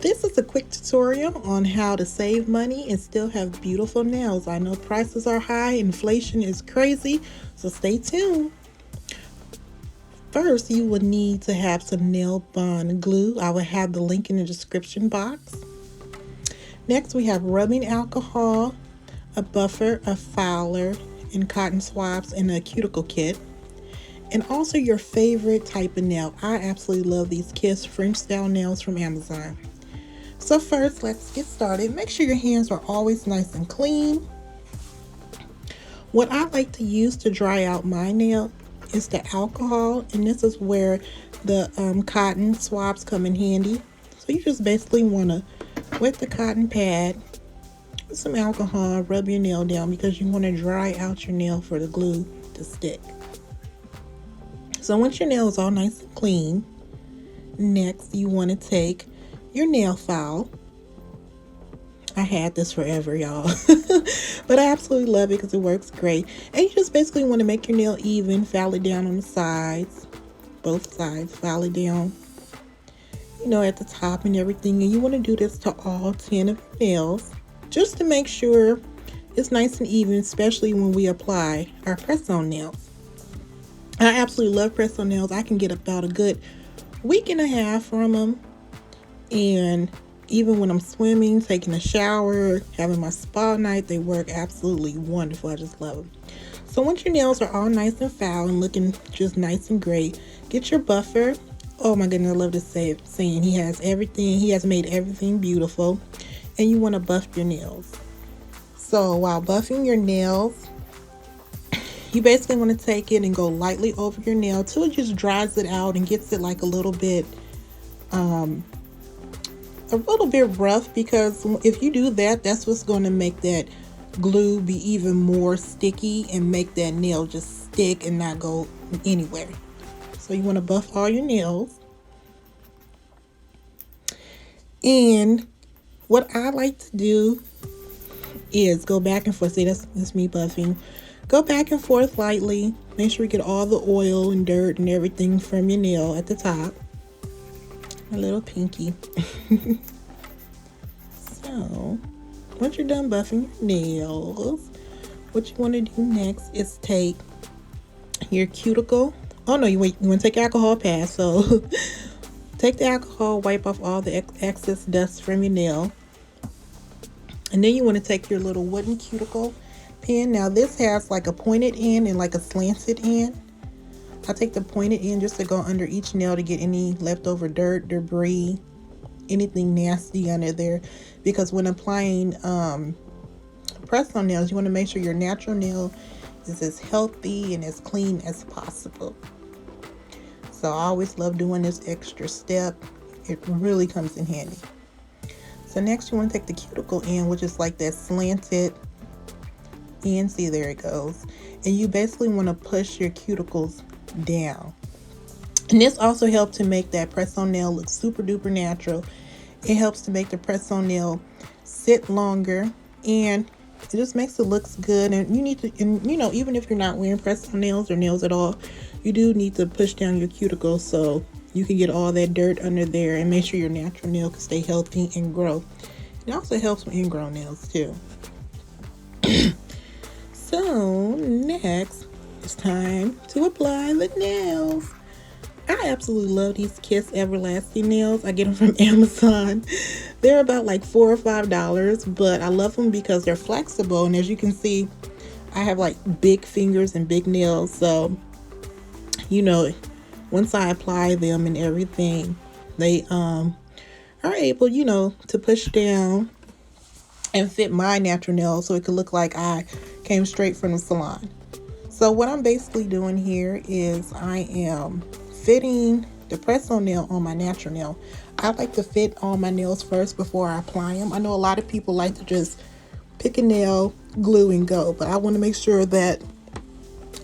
This is a quick tutorial on how to save money and still have beautiful nails. I know prices are high, inflation is crazy, so stay tuned. First, you will need to have some nail bond glue. I will have the link in the description box. Next, we have rubbing alcohol, a buffer, a filer, and cotton swabs, and a cuticle kit. And also your favorite type of nail. I absolutely love these Kiss French style nails from Amazon. So first, let's get started. Make sure your hands are always nice and clean. What I like to use to dry out my nail is the alcohol, and this is where the cotton swabs come in handy. So you just basically want to wet the cotton pad with some alcohol, rub your nail down because you want to dry out your nail for the glue to stick. So once your nail is all nice and clean, next you want to take your nail file. I had this forever, y'all, but I absolutely love it because it works great. And you just basically want to make your nail even, file it down on the sides, both sides, file it down, at the top and everything. And you want to do this to all 10 of your nails just to make sure it's nice and even, especially when we apply our press-on nails. I absolutely love press-on nails. I can get about a good week and a half from them. And even when I'm swimming, taking a shower, having my spa night, they work absolutely wonderful. I just love them. So once your nails are all nice and foul and looking just nice and great, get your buffer. Oh my goodness, I love this saying. He has everything. He has made everything beautiful. And you want to buff your nails. So while buffing your nails, you basically want to take it and go lightly over your nail till it just dries it out and gets it like a little bit rough, because if you do that, that's what's going to make that glue be even more sticky and make that nail just stick and not go anywhere. So you want to buff all your nails. And what I like to do is go back and forth. See, that's me buffing. Go back and forth lightly. Make sure you get all the oil and dirt and everything from your nail at the top. A little pinky. So once you're done buffing your nails, what you want to do next is take your cuticle. Oh no, you want to take alcohol pad. So take the alcohol, wipe off all the excess dust from your nail, and then you want to take your little wooden cuticle pen. Now this has like a pointed end and like a slanted end. I take the pointed end just to go under each nail to get any leftover dirt, debris, anything nasty under there, because when applying press-on nails, you want to make sure your natural nail is as healthy and as clean as possible. So I always love doing this extra step. It really comes in handy. So next you want to take the cuticle end, which is like that slanted end. See, there it goes. And you basically want to push your cuticles down. And this also helps to make that press-on nail look super duper natural. It helps to make the press-on nail sit longer, and it just makes it look good. And you need to, even if you're not wearing press-on nails or nails at all, you do need to push down your cuticles so you can get all that dirt under there and make sure your natural nail can stay healthy and grow. It also helps with ingrown nails too. So next, it's time to apply the nails. I absolutely love these Kiss Everlasting nails. I get them from Amazon. They're about like $4 or $5, but I love them because they're flexible. And as you can see, I have like big fingers and big nails. So, once I apply them and everything, they are able, to push down and fit my natural nails so it could look like I came straight from the salon. So what I'm basically doing here is I am fitting the press-on nail on my natural nail. I like to fit all my nails first before I apply them. I know a lot of people like to just pick a nail, glue, and go, but I want to make sure that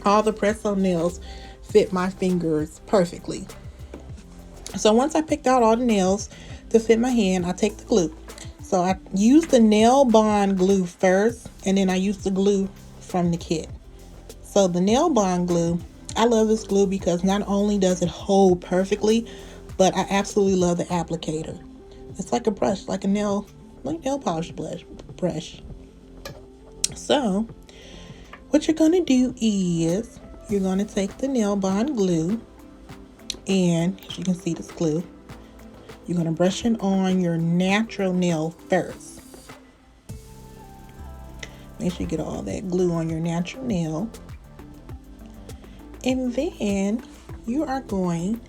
all the press-on nails fit my fingers perfectly. So once I picked out all the nails to fit my hand, I take the glue. So I use the nail bond glue first, and then I use the glue from the kit. So the nail bond glue, I love this glue because not only does it hold perfectly, but I absolutely love the applicator. It's like a brush, like nail polish brush. So what you're going to do is you're going to take the nail bond glue, and as you can see, this glue, you're going to brush it on your natural nail first. Make sure you get all that glue on your natural nail. And then you are going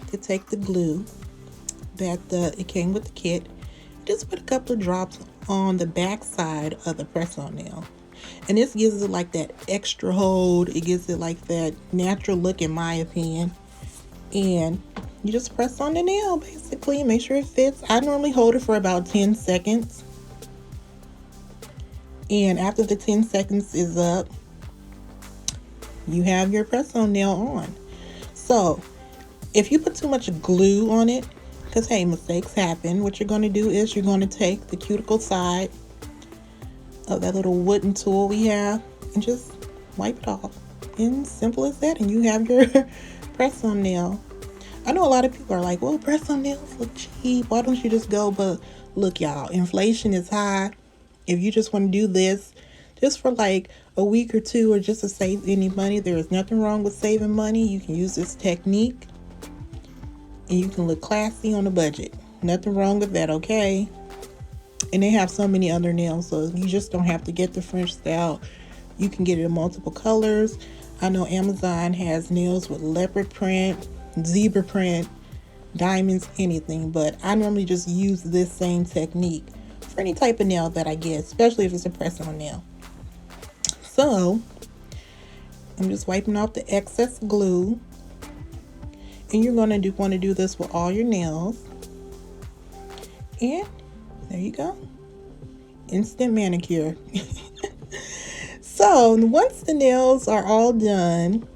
to take the glue that it came with the kit. Just put a couple of drops on the back side of the press-on nail. And this gives it like that extra hold. It gives it like that natural look, in my opinion. And you just press on the nail, basically. Make sure it fits. I normally hold it for about 10 seconds. And after the 10 seconds is up, you have your press-on nail on. So if you put too much glue on it, because hey, mistakes happen, what you're going to do is you're going to take the cuticle side of that little wooden tool we have and just wipe it off. And simple as that, and you have your press-on nail. I know a lot of people are like, well, press-on nails look cheap. Why don't you just go? But look, y'all, inflation is high. If you just want to do this just for like a week or two, or just to save any money, there is nothing wrong with saving money. You can use this technique and you can look classy on a budget. Nothing wrong with that, okay? And they have so many other nails, so you just don't have to get the French style. You can get it in multiple colors. I know Amazon has nails with leopard print, zebra print, diamonds, anything, but I normally just use this same technique for any type of nail that I get, especially if it's a press-on nail. So I'm just wiping off the excess glue, and you're going to want to do this with all your nails. And there you go, instant manicure. So once the nails are all done,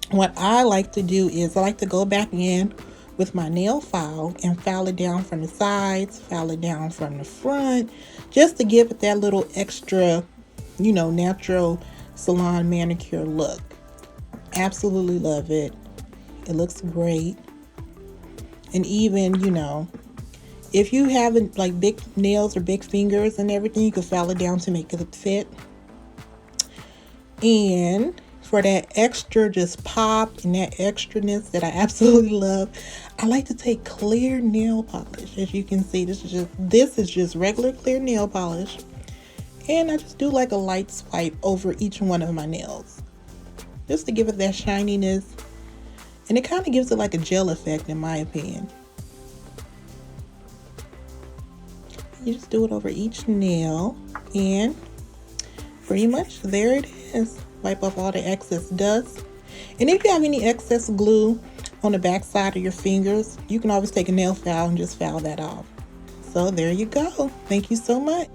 what I like to do is I like to go back in with my nail file and file it down from the sides, file it down from the front, just to give it that little extra, natural salon manicure look. Absolutely love it. It looks great. And even, if you haven't like big nails or big fingers and everything, you can file it down to make it fit. And for that extra just pop and that extraness that I absolutely love, I like to take clear nail polish. As you can see, this is just regular clear nail polish, and I just do like a light swipe over each one of my nails just to give it that shininess, and it kind of gives it like a gel effect, in my opinion. You just do it over each nail, and pretty much there it is. Wipe off all the excess dust. And if you have any excess glue on the back side of your fingers, you can always take a nail file and just file that off. So there you go. Thank you so much.